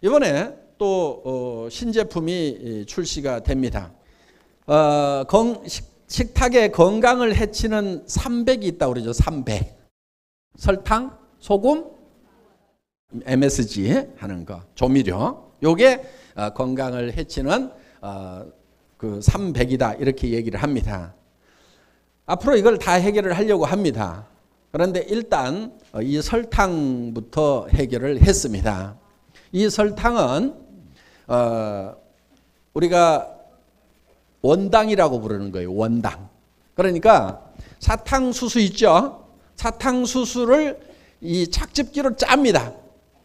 이번에 또 신제품이 출시가 됩니다. 식탁에 건강을 해치는 300이 있다고 그러죠. 300. 설탕, 소금, MSG 하는 거, 조미료. 요게 건강을 해치는 그 300이다 이렇게 얘기를 합니다. 앞으로 이걸 다 해결을 하려고 합니다. 그런데 일단 이 설탕부터 해결을 했습니다. 이 설탕은 우리가 원당이라고 부르는 거예요. 원당. 그러니까 사탕수수 있죠? 사탕수수를 이 착즙기로 짭니다.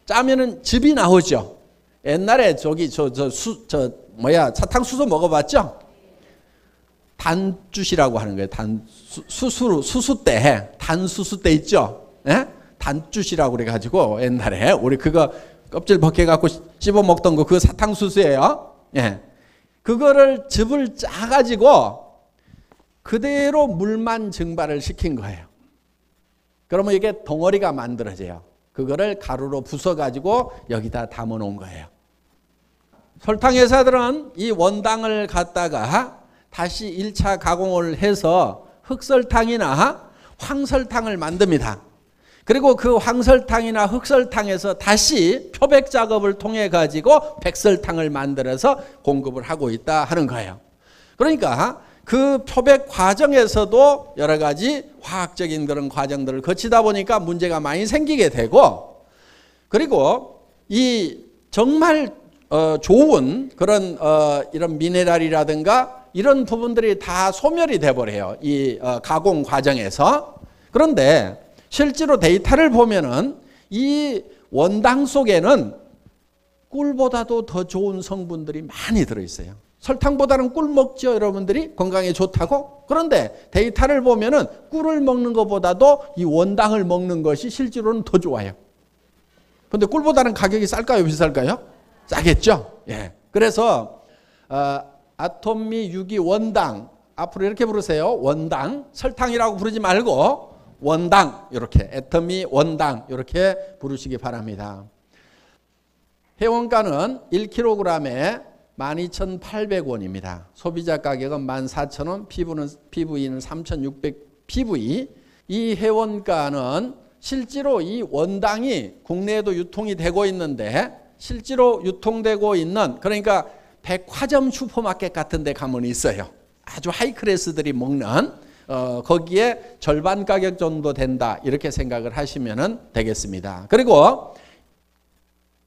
짜면은 즙이 나오죠. 옛날에 사탕수수 먹어봤죠? 단주시라고 하는 거예요. 수수때, 단수수때 있죠? 예? 단주시라고 그래가지고 옛날에 우리 그거 껍질 벗겨갖고 씹어 먹던 거 그거 사탕수수예요. 예. 그거를 즙을 짜가지고 그대로 물만 증발을 시킨 거예요. 그러면 이게 덩어리가 만들어져요. 그거를 가루로 부숴가지고 여기다 담아 놓은 거예요. 설탕 회사들은 이 원당을 갖다가 다시 1차 가공을 해서 흑설탕이나 황설탕을 만듭니다. 그리고 그 황설탕이나 흑설탕에서 다시 표백 작업을 통해 가지고 백설탕을 만들어서 공급을 하고 있다 하는 거예요. 그러니까 그 표백 과정에서도 여러 가지 화학적인 그런 과정들을 거치다 보니까 문제가 많이 생기게 되고, 그리고 이 정말 좋은 그런 이런 미네랄이라든가 이런 부분들이 다 소멸이 돼버려요. 이 가공 과정에서. 그런데 실제로 데이터를 보면은 이 원당 속에는 꿀보다도 더 좋은 성분들이 많이 들어있어요. 설탕보다는 꿀 먹죠, 여러분들이? 건강에 좋다고? 그런데 데이터를 보면은 꿀을 먹는 것보다도 이 원당을 먹는 것이 실제로는 더 좋아요. 그런데 꿀보다는 가격이 쌀까요, 비쌀까요? 싸겠죠? 예. 그래서 아토미 유기 원당, 앞으로 이렇게 부르세요. 원당. 설탕이라고 부르지 말고 원당, 이렇게 애터미 원당 이렇게 부르시기 바랍니다. 회원가는 1kg에 12,800원입니다. 소비자 가격은 14,000원, PV는 3,600 PV. 이 회원가는 실제로 이 원당이 국내에도 유통이 되고 있는데, 실제로 유통되고 있는, 그러니까 백화점 슈퍼마켓 같은 데 가면 있어요. 아주 하이클래스들이 먹는 거기에 절반 가격 정도 된다 이렇게 생각을 하시면 되겠습니다. 그리고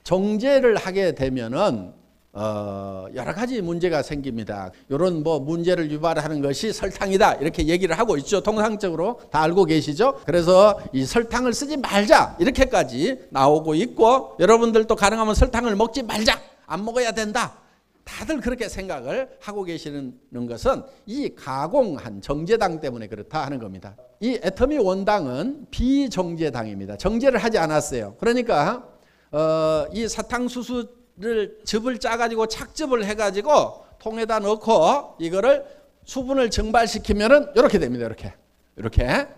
정제를 하게 되면은 여러 가지 문제가 생깁니다. 이런 뭐 문제를 유발하는 것이 설탕이다 이렇게 얘기를 하고 있죠. 통상적으로 다 알고 계시죠. 그래서 이 설탕을 쓰지 말자 이렇게까지 나오고 있고, 여러분들도 가능하면 설탕을 먹지 말자, 안 먹어야 된다, 다들 그렇게 생각을 하고 계시는 것은 이 가공한 정제당 때문에 그렇다 하는 겁니다. 이 애터미 원당은 비정제당입니다. 정제를 하지 않았어요. 그러니까 이 사탕수수를 즙을 짜가지고 착즙을 해가지고 통에다 넣고 이거를 수분을 증발시키면은 이렇게 됩니다. 이렇게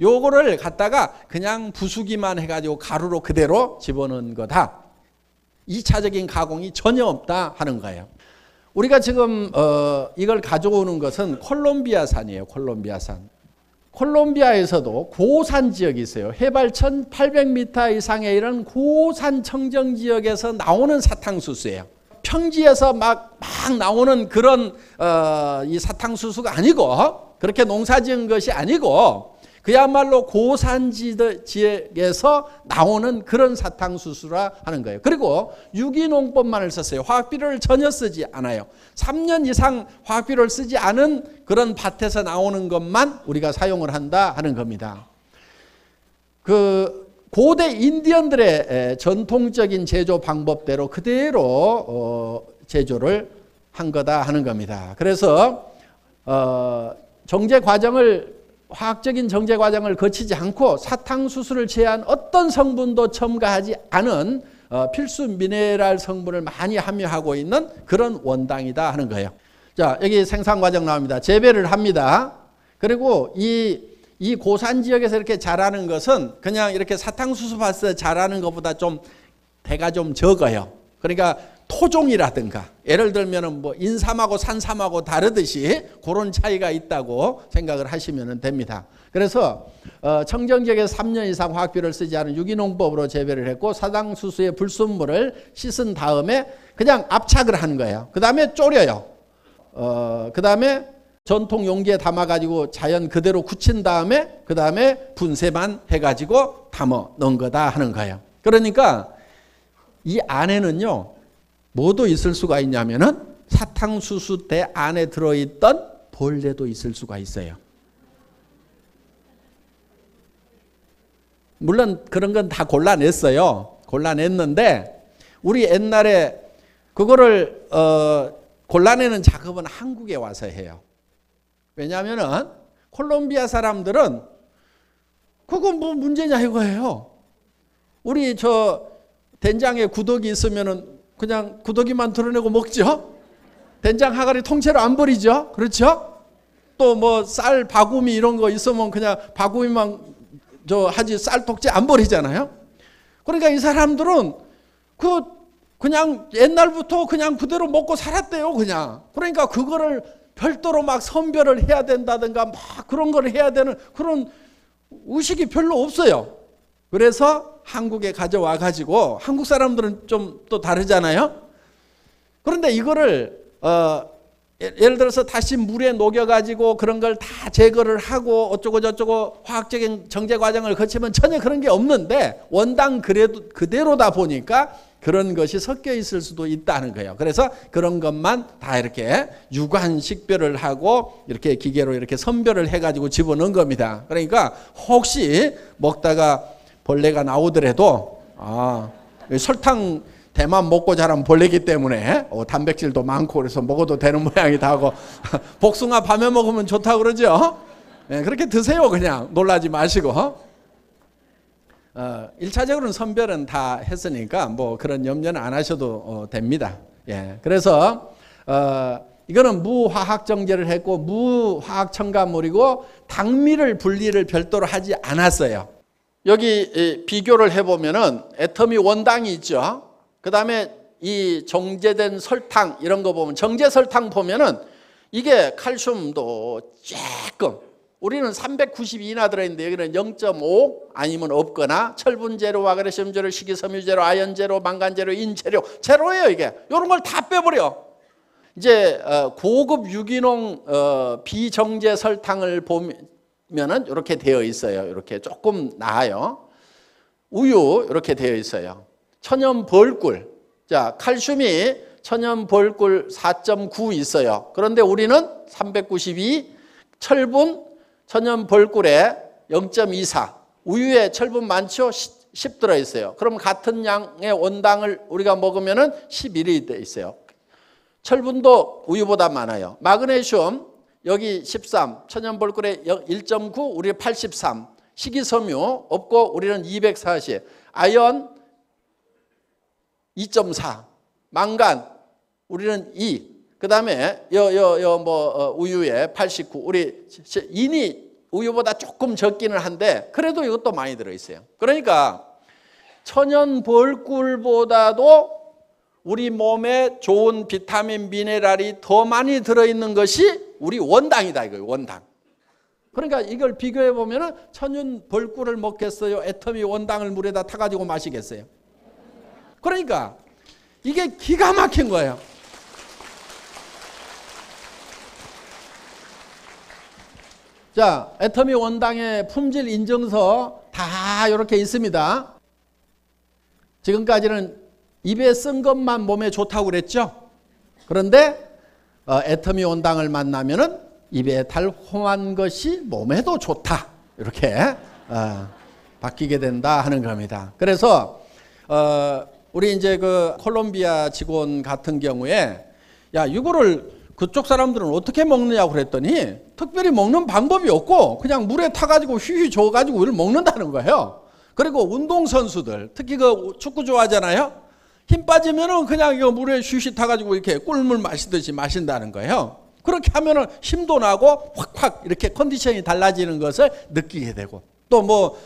요거를 갖다가 그냥 부수기만 해가지고 가루로 그대로 집어넣은 거다. 2차적인 가공이 전혀 없다 하는 거예요. 우리가 지금 이걸 가져오는 것은 콜롬비아산이에요. 콜롬비아산. 콜롬비아에서도 고산 지역이 있어요. 해발 1800m 이상의 이런 고산 청정 지역에서 나오는 사탕수수예요. 평지에서 막 나오는 그런 이 사탕수수가 아니고, 그렇게 농사지은 것이 아니고 그야말로 고산 지역에서 나오는 그런 사탕수수라 하는 거예요. 그리고 유기농법만을 썼어요. 화학비료를 전혀 쓰지 않아요. 3년 이상 화학비료를 쓰지 않은 그런 밭에서 나오는 것만 우리가 사용을 한다 하는 겁니다. 그 고대 인디언들의 전통적인 제조 방법대로 그대로 제조를 한 거다 하는 겁니다. 그래서 정제 과정을, 화학적인 정제 과정을 거치지 않고 사탕수수를 제한 어떤 성분도 첨가하지 않은 필수 미네랄 성분을 많이 함유하고 있는 그런 원당이다 하는 거예요. 자, 여기 생산 과정 나옵니다. 재배를 합니다. 그리고 이 고산 지역에서 이렇게 자라는 것은 그냥 이렇게 사탕수수 밭에서 자라는 것보다 좀 대가 좀 적어요. 그러니까 토종이라든가 예를 들면은 뭐 인삼하고 산삼하고 다르듯이 그런 차이가 있다고 생각을 하시면 됩니다. 그래서 청정지역에서 3년 이상 화학비료를 쓰지 않은 유기농법으로 재배를 했고 사탕수수의 불순물을 씻은 다음에 그냥 압착을 하는 거예요. 그 다음에 졸여요. 그 다음에 전통 용기에 담아가지고 자연 그대로 굳힌 다음에 그 다음에 분쇄만 해가지고 담아 넣은 거다 하는 거예요. 그러니까 이 안에는요 뭐도 있을 수가 있냐면은 사탕수수대 안에 들어있던 벌레도 있을 수가 있어요. 물론 그런 건 다 골라냈어요. 골라냈는데 우리 옛날에 그거를 골라내는 작업은 한국에 와서 해요. 왜냐하면은 콜롬비아 사람들은 그건 뭐 문제냐 이거예요. 우리 저 된장에 구더기 있으면은 그냥 구더기만 드러내고 먹죠. 된장 하가리 통째로 안 버리죠. 그렇죠? 또 뭐 쌀 바구미 이런 거 있으면 그냥 바구미만 하지 쌀 독재 안 버리잖아요. 그러니까 이 사람들은 그냥 옛날부터 그냥 그대로 먹고 살았대요. 그냥. 그러니까 그거를 별도로 막 선별을 해야 된다든가 막 그런 걸 해야 되는 그런 의식이 별로 없어요. 그래서 한국에 가져와 가지고 한국 사람들은 좀 또 다르잖아요. 그런데 이거를 예를 들어서 다시 물에 녹여 가지고 그런 걸 다 제거를 하고 어쩌고 저쩌고 화학적인 정제 과정을 거치면 전혀 그런 게 없는데 원당 그대로다 보니까 그런 것이 섞여 있을 수도 있다는 거예요. 그래서 그런 것만 다 이렇게 유관 식별을 하고 이렇게 기계로 이렇게 선별을 해가지고 집어넣은 겁니다. 그러니까 혹시 먹다가 벌레가 나오더라도 설탕 대만 먹고 자란 벌레기 때문에 단백질도 많고 그래서 먹어도 되는 모양이다 하고 복숭아 밤에 먹으면 좋다고 그러죠. 네, 그렇게 드세요. 그냥 놀라지 마시고. 1차적으로는 선별은 다 했으니까 뭐 그런 염려는 안 하셔도 됩니다. 예, 그래서 이거는 무화학 정제를 했고 무화학 첨가물이고 당미를 분리를 별도로 하지 않았어요. 여기 비교를 해보면은 애터미 원당이 있죠. 그 다음에 이 정제된 설탕 이런 거 보면 정제 설탕 보면은 이게 칼슘도 조금 우리는 392나 들어있는데 여기는 0.5 아니면 없거나 철분 제로, 마그네슘 제로, 식이섬유 제로, 아연 제로, 망간 제로, 인 제로, 제로예요 이게. 이런 걸 다 빼버려. 이제 고급 유기농 비정제 설탕을 보면은 이렇게 되어 있어요. 이렇게 조금 나아요. 우유 이렇게 되어 있어요. 천연 벌꿀. 자, 칼슘이 천연 벌꿀 4.9 있어요. 그런데 우리는 392, 철분 천연 벌꿀에 0.24, 우유에 철분 많죠? 10 들어있어요. 그럼 같은 양의 원당을 우리가 먹으면 11이 돼 있어요. 철분도 우유보다 많아요. 마그네슘 여기 13, 천연 벌꿀에 1.9, 우리 83, 식이섬유 없고 우리는 240, 아연 2.4, 망간 우리는 2, 그 다음에 우유에 89, 우리 인이 우유보다 조금 적기는 한데 그래도 이것도 많이 들어있어요. 그러니까 천연 벌꿀보다도 우리 몸에 좋은 비타민, 미네랄이 더 많이 들어있는 것이 우리 원당이다 이거예요. 원당. 그러니까 이걸 비교해 보면은 천연 벌꿀을 먹겠어요? 애터미 원당을 물에다 타가지고 마시겠어요? 그러니까 이게 기가 막힌 거예요. 자, 애터미 원당의 품질 인증서 다 이렇게 있습니다. 지금까지는 입에 쓴 것만 몸에 좋다고 그랬죠. 그런데 애터미 원당을 만나면은 입에 달콤한 것이 몸에도 좋다. 이렇게 바뀌게 된다 하는 겁니다. 그래서 우리 이제 그 콜롬비아 직원 같은 경우에 야, 이거를 그쪽 사람들은 어떻게 먹느냐고 그랬더니 특별히 먹는 방법이 없고 그냥 물에 타가지고 휘휘 줘가지고 이걸 먹는다는 거예요. 그리고 운동선수들 특히 그 축구 좋아하잖아요. 힘 빠지면은 그냥 이거 물에 휘휘 타가지고 이렇게 꿀물 마시듯이 마신다는 거예요. 그렇게 하면은 힘도 나고 확확 이렇게 컨디션이 달라지는 것을 느끼게 되고 또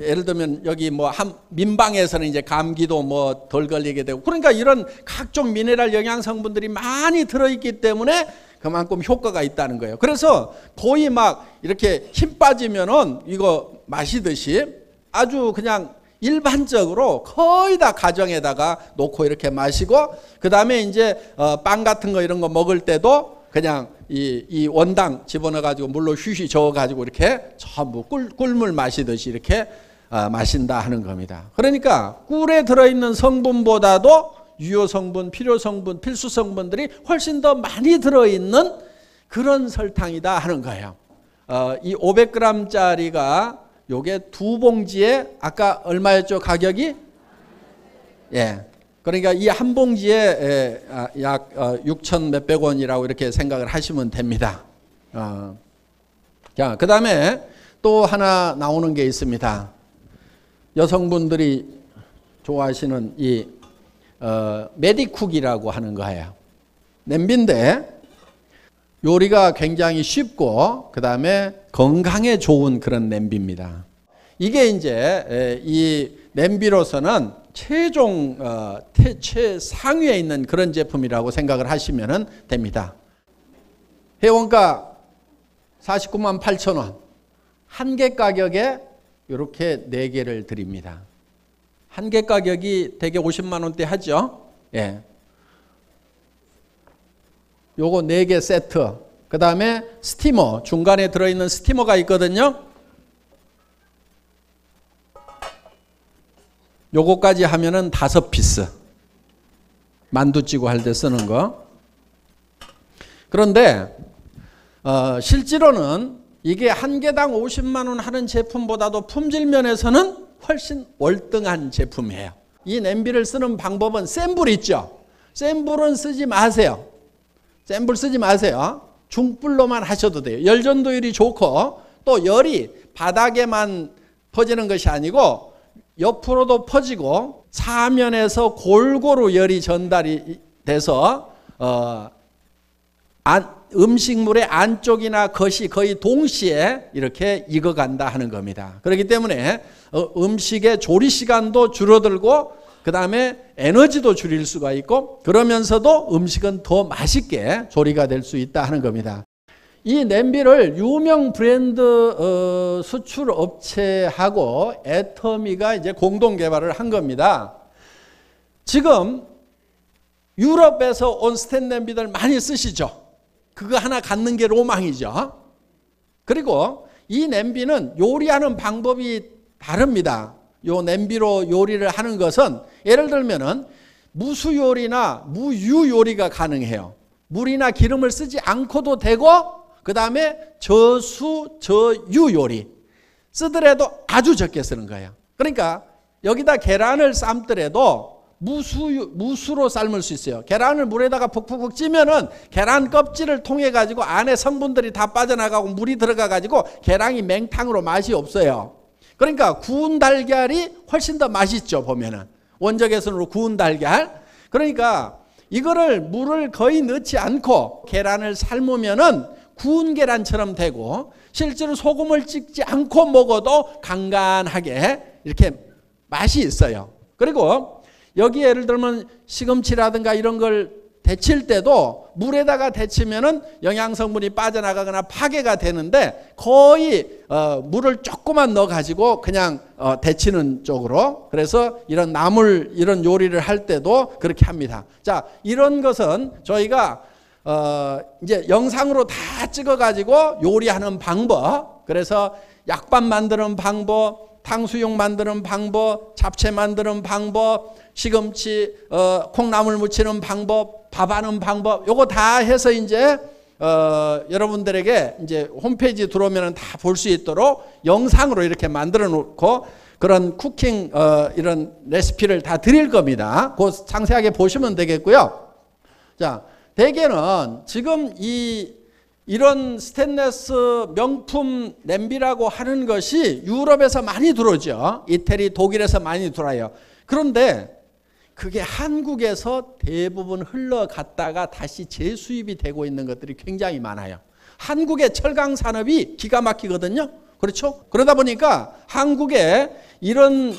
예를 들면 여기 뭐 민방에서는 이제 감기도 뭐 덜 걸리게 되고, 그러니까 이런 각종 미네랄 영양 성분들이 많이 들어있기 때문에 그만큼 효과가 있다는 거예요. 그래서 거의 막 이렇게 힘 빠지면은 이거 마시듯이 아주 그냥 일반적으로 거의 다 가정에다가 놓고 이렇게 마시고, 그 다음에 이제 빵 같은 거 이런 거 먹을 때도 그냥 이 원당 집어넣어가지고 물로 휘휘 저어가지고 이렇게 전부 꿀물 마시듯이 이렇게 마신다 하는 겁니다. 그러니까 꿀에 들어있는 성분보다도 유효 성분, 필요 성분, 필수 성분들이 훨씬 더 많이 들어있는 그런 설탕이다 하는 거예요. 이 500g짜리가 요게 2봉지에 아까 얼마였죠, 가격이? 예. 그러니까 이 한 봉지에 약 6천 몇백 원이라고 이렇게 생각을 하시면 됩니다. 자, 그 다음에 또 하나 나오는 게 있습니다. 여성분들이 좋아하시는 이 메디쿡이라고 하는 거예요. 냄비인데 요리가 굉장히 쉽고 그 다음에 건강에 좋은 그런 냄비입니다. 이게 이제 이 냄비로서는 최종 최상위에 있는 그런 제품이라고 생각을 하시면 됩니다. 회원가 49만 8천 원, 한 개 가격에 이렇게 4개를 드립니다. 한 개 가격이 대개 50만 원대 하죠. 예. 요거 4개 세트. 그 다음에 스티머, 중간에 들어있는 스티머가 있거든요. 요거까지 하면은 5피스. 만두찌고 할 때 쓰는 거. 그런데 실제로는 이게 한 개당 50만 원 하는 제품보다도 품질 면에서는 훨씬 월등한 제품이에요. 이 냄비를 쓰는 방법은 센 불 있죠. 센 불은 쓰지 마세요. 센 불 쓰지 마세요. 중불로만 하셔도 돼요. 열전도율이 좋고 또 열이 바닥에만 퍼지는 것이 아니고 옆으로도 퍼지고 사면에서 골고루 열이 전달이 돼서 음식물의 안쪽이나 겉이 거의 동시에 이렇게 익어간다 하는 겁니다. 그렇기 때문에 음식의 조리 시간도 줄어들고 그 다음에 에너지도 줄일 수가 있고 그러면서도 음식은 더 맛있게 조리가 될 수 있다 하는 겁니다. 이 냄비를 유명 브랜드 수출 업체하고 애터미가 이제 공동 개발을 한 겁니다. 지금 유럽에서 온 스텐 냄비들 많이 쓰시죠? 그거 하나 갖는 게 로망이죠. 그리고 이 냄비는 요리하는 방법이 다릅니다. 요 냄비로 요리를 하는 것은 예를 들면은 무수 요리나 무유 요리가 가능해요. 물이나 기름을 쓰지 않고도 되고 그 다음에 저수, 저유 요리 쓰더라도 아주 적게 쓰는 거예요. 그러니까 여기다 계란을 삶더라도 무수로 삶을 수 있어요. 계란을 물에다가 푹푹푹 찌면은 계란 껍질을 통해 가지고 안에 성분들이 다 빠져나가고 물이 들어가 가지고 계란이 맹탕으로 맛이 없어요. 그러니까 구운 달걀이 훨씬 더 맛있죠. 보면은 원적외선으로 구운 달걀. 그러니까 이거를 물을 거의 넣지 않고 계란을 삶으면은 구운 계란처럼 되고 실제로 소금을 찍지 않고 먹어도 간간하게 이렇게 맛이 있어요. 그리고 여기 예를 들면 시금치라든가 이런 걸 데칠 때도 물에다가 데치면은 영양 성분이 빠져나가거나 파괴가 되는데 거의 물을 조금만 넣어 가지고 그냥 데치는 쪽으로, 그래서 이런 나물 이런 요리를 할 때도 그렇게 합니다. 자, 이런 것은 저희가 이제 영상으로 다 찍어 가지고 요리하는 방법, 그래서 약밥 만드는 방법, 탕수육 만드는 방법, 잡채 만드는 방법, 시금치, 콩나물 무치는 방법, 밥하는 방법, 요거 다 해서 이제 여러분들에게 이제 홈페이지 들어오면 다 볼 수 있도록 영상으로 이렇게 만들어 놓고 그런 쿠킹 이런 레시피를 다 드릴 겁니다. 그거 상세하게 보시면 되겠고요. 자, 대개는 지금 이런 스테인리스 명품 냄비라고 하는 것이 유럽에서 많이 들어오죠. 이태리, 독일에서 많이 들어와요. 그런데 그게 한국에서 대부분 흘러갔다가 다시 재수입이 되고 있는 것들이 굉장히 많아요. 한국의 철강 산업이 기가 막히거든요. 그렇죠? 그러다 보니까 한국에 이런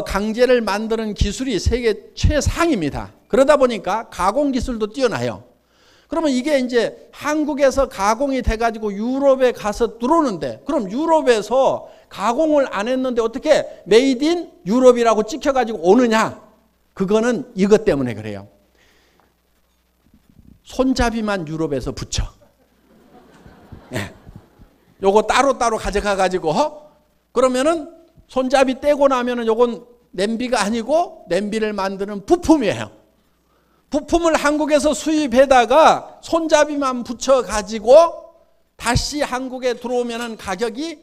강제를 만드는 기술이 세계 최상입니다. 그러다 보니까 가공 기술도 뛰어나요. 그러면 이게 이제 한국에서 가공이 돼가지고 유럽에 가서 들어오는데, 그럼 유럽에서 가공을 안 했는데 어떻게 메이드 인 유럽이라고 찍혀가지고 오느냐? 그거는 이것 때문에 그래요. 손잡이만 유럽에서 붙여. 네. 요거 따로따로 가져가가지고 그러면은 손잡이 떼고 나면은 요건 냄비가 아니고 냄비를 만드는 부품이에요. 부품을 한국에서 수입해다가 손잡이만 붙여가지고 다시 한국에 들어오면은 가격이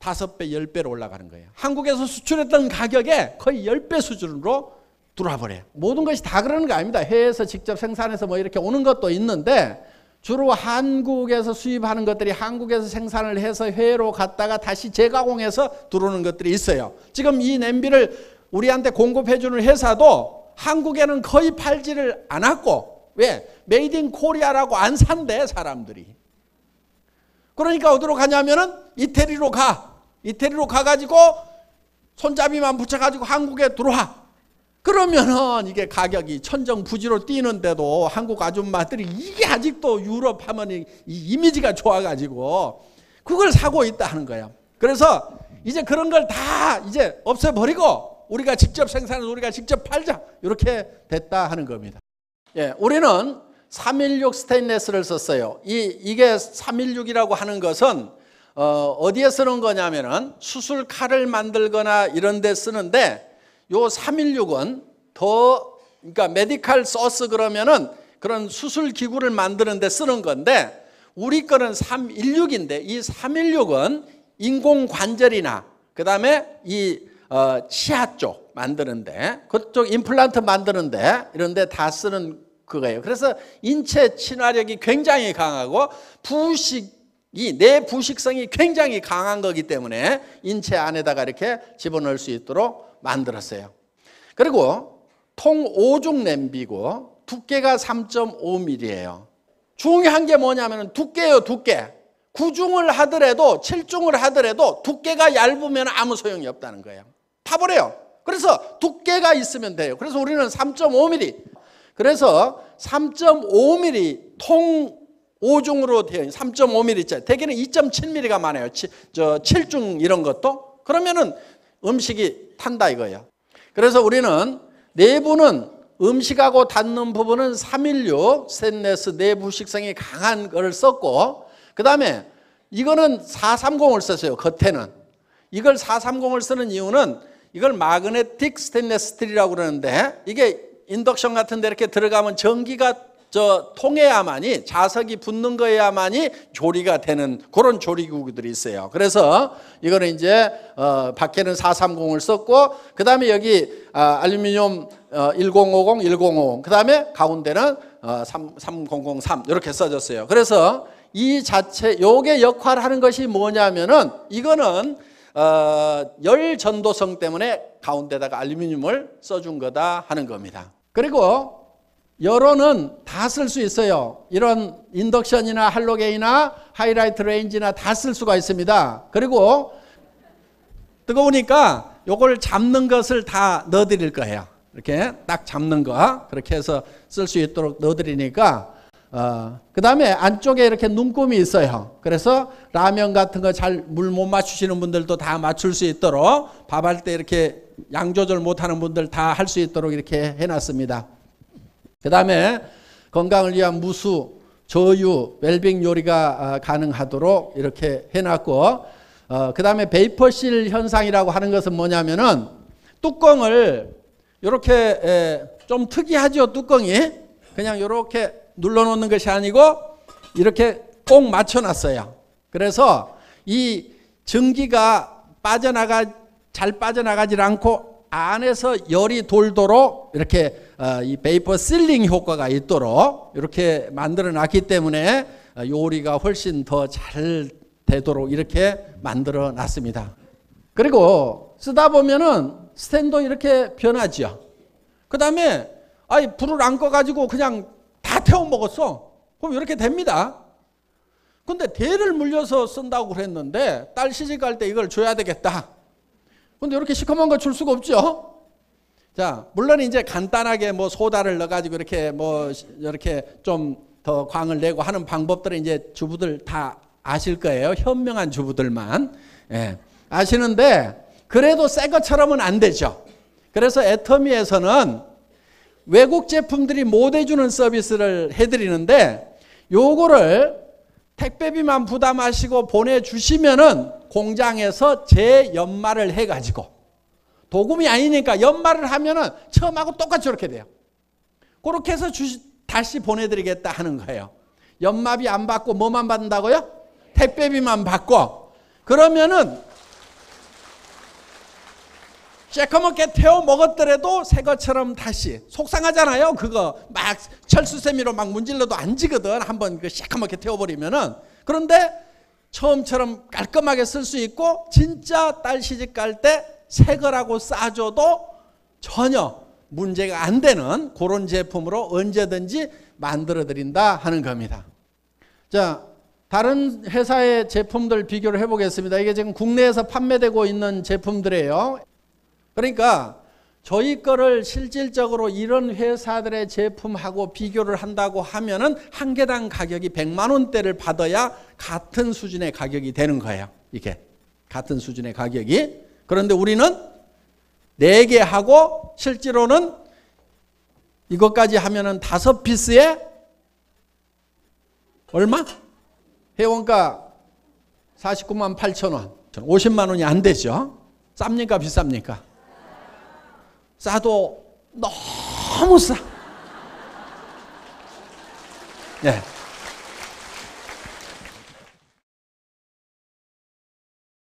5배, 10배로 올라가는 거예요. 한국에서 수출했던 가격에 거의 10배 수준으로 들어와 버려요. 모든 것이 다 그러는 거 아닙니다. 해외에서 직접 생산해서 뭐 이렇게 오는 것도 있는데 주로 한국에서 수입하는 것들이 한국에서 생산을 해서 해외로 갔다가 다시 재가공해서 들어오는 것들이 있어요. 지금 이 냄비를 우리한테 공급해 주는 회사도 한국에는 거의 팔지를 않았고, 왜? 메이드 인 코리아라고 안 산대 사람들이. 그러니까 어디로 가냐면은 이태리로 가. 이태리로 가가지고 손잡이만 붙여가지고 한국에 들어와. 그러면은 이게 가격이 천정부지로 뛰는데도 한국 아줌마들이 이게 아직도 유럽 하면 이 이미지가 좋아가지고 그걸 사고 있다 하는 거예요. 그래서 이제 그런 걸 다 이제 없애버리고 우리가 직접 생산해서 우리가 직접 팔자, 이렇게 됐다 하는 겁니다. 예, 우리는 316 스테인레스를 썼어요. 이게 316이라고 하는 것은 어디에 쓰는 거냐면은 수술 칼을 만들거나 이런 데 쓰는데, 요 316은 그러니까 메디칼 소스 그러면은 그런 수술 기구를 만드는 데 쓰는 건데, 우리 거는 316인데 이 316은 인공관절이나 그 다음에 이 치아 쪽 만드는데, 그쪽 임플란트 만드는데 이런 데 다 쓰는 그거예요. 그래서 인체 친화력이 굉장히 강하고 내 부식성이 굉장히 강한 거기 때문에 인체 안에다가 이렇게 집어넣을 수 있도록 만들었어요. 그리고 통 5중 냄비고 두께가 3.5mm예요. 중요한 게 뭐냐면 두께예요, 두께. 9중을 하더라도 7중을 하더라도 두께가 얇으면 아무 소용이 없다는 거예요. 타버려요. 그래서 두께가 있으면 돼요. 그래서 우리는 3.5mm. 그래서 3.5mm 통 5중으로 되어 있는 3.5mm짜리. 대개는 2.7mm가 많아요. 7중 이런 것도. 그러면은 음식이 탄다 이거예요. 그래서 우리는 내부는 음식하고 닿는 부분은 316 스테인리스 내부 식성이 강한 걸 썼고, 그 다음에 이거는 430을 썼어요. 겉에는. 이걸 430을 쓰는 이유는 이걸 마그네틱 스테인리스 스틸이라고 그러는데, 이게 인덕션 같은 데 이렇게 들어가면 전기가 통해야만이, 자석이 붙는 거야만이 조리가 되는 그런 조리기구들이 있어요. 그래서 이거는 이제 밖에는 430을 썼고, 그 다음에 여기 알루미늄 1050, 1050, 그 다음에 가운데는 3003 이렇게 써졌어요. 그래서 이 자체 요게 역할하는 것이 뭐냐면은, 이거는 열 전도성 때문에 가운데다가 알루미늄을 써준 거다 하는 겁니다. 그리고 열원은 다 쓸 수 있어요. 이런 인덕션이나 할로게이나 하이라이트 레인지나 다 쓸 수가 있습니다. 그리고 뜨거우니까 요걸 잡는 것을 다 넣어드릴 거예요. 이렇게 딱 잡는 거 그렇게 해서 쓸 수 있도록 넣어드리니까, 그 다음에 안쪽에 이렇게 눈금이 있어요. 그래서 라면 같은 거 잘 물 못 맞추시는 분들도 다 맞출 수 있도록, 밥할 때 이렇게 양 조절 못하는 분들 다 할 수 있도록 이렇게 해놨습니다. 그 다음에 건강을 위한 무수, 저유, 웰빙 요리가 가능하도록 이렇게 해놨고, 그 다음에 베이퍼실 현상이라고 하는 것은 뭐냐면은, 뚜껑을 이렇게 좀 특이하죠. 뚜껑이 그냥 이렇게 눌러놓는 것이 아니고 이렇게 꼭 맞춰놨어요. 그래서 이 전기가 잘 빠져나가지 않고 안에서 열이 돌도록 이렇게 이 베이퍼 실링 효과가 있도록 이렇게 만들어 놨기 때문에 요리가 훨씬 더 잘 되도록 이렇게 만들어 놨습니다. 그리고 쓰다 보면은 스탠도 이렇게 변하죠. 그 다음에 불을 안 꺼가지고 그냥 다 태워 먹었어. 그럼 이렇게 됩니다. 근데 대를 물려서 쓴다고 그랬는데 딸 시집 갈 때 이걸 줘야 되겠다. 근데 이렇게 시커먼 거 줄 수가 없죠. 자, 물론 이제 간단하게 뭐 소다를 넣어가지고 이렇게 뭐 이렇게 좀 더 광을 내고 하는 방법들은 이제 주부들 다 아실 거예요. 현명한 주부들만. 예, 아시는데 그래도 새 것처럼은 안 되죠. 그래서 애터미에서는 외국 제품들이 못 해주는 서비스를 해드리는데 요거를 택배비만 부담하시고 보내주시면은 공장에서 재연마를 해가지고 도금이 아니니까 연마를 하면은 처음하고 똑같이 이렇게 돼요. 그렇게 해서 다시 보내드리겠다 하는 거예요. 연마비 안 받고 뭐만 받는다고요? 택배비만 받고. 그러면은 새까맣게 태워 먹었더라도 새 것처럼 다시. 속상하잖아요. 그거 막 철수세미로 막 문질러도 안 지거든. 한번 그 새까맣게 태워버리면은. 그런데 처음처럼 깔끔하게 쓸 수 있고 진짜 딸 시집 갈 때 새 거라고 싸줘도 전혀 문제가 안 되는 그런 제품으로 언제든지 만들어 드린다 하는 겁니다. 자, 다른 회사의 제품들 비교를 해보겠습니다. 이게 지금 국내에서 판매되고 있는 제품들이에요. 그러니까 저희 거를 실질적으로 이런 회사들의 제품하고 비교를 한다고 하면은 한 개당 가격이 100만 원대를 받아야 같은 수준의 가격이 되는 거예요. 이게 같은 수준의 가격이. 그런데 우리는 4개 하고 실제로는 이것까지 하면은 5피스에 얼마? 회원가 49만 8천 원. 50만 원이 안 되죠. 쌉니까 비쌉니까? 싸도 너무 싸. 네.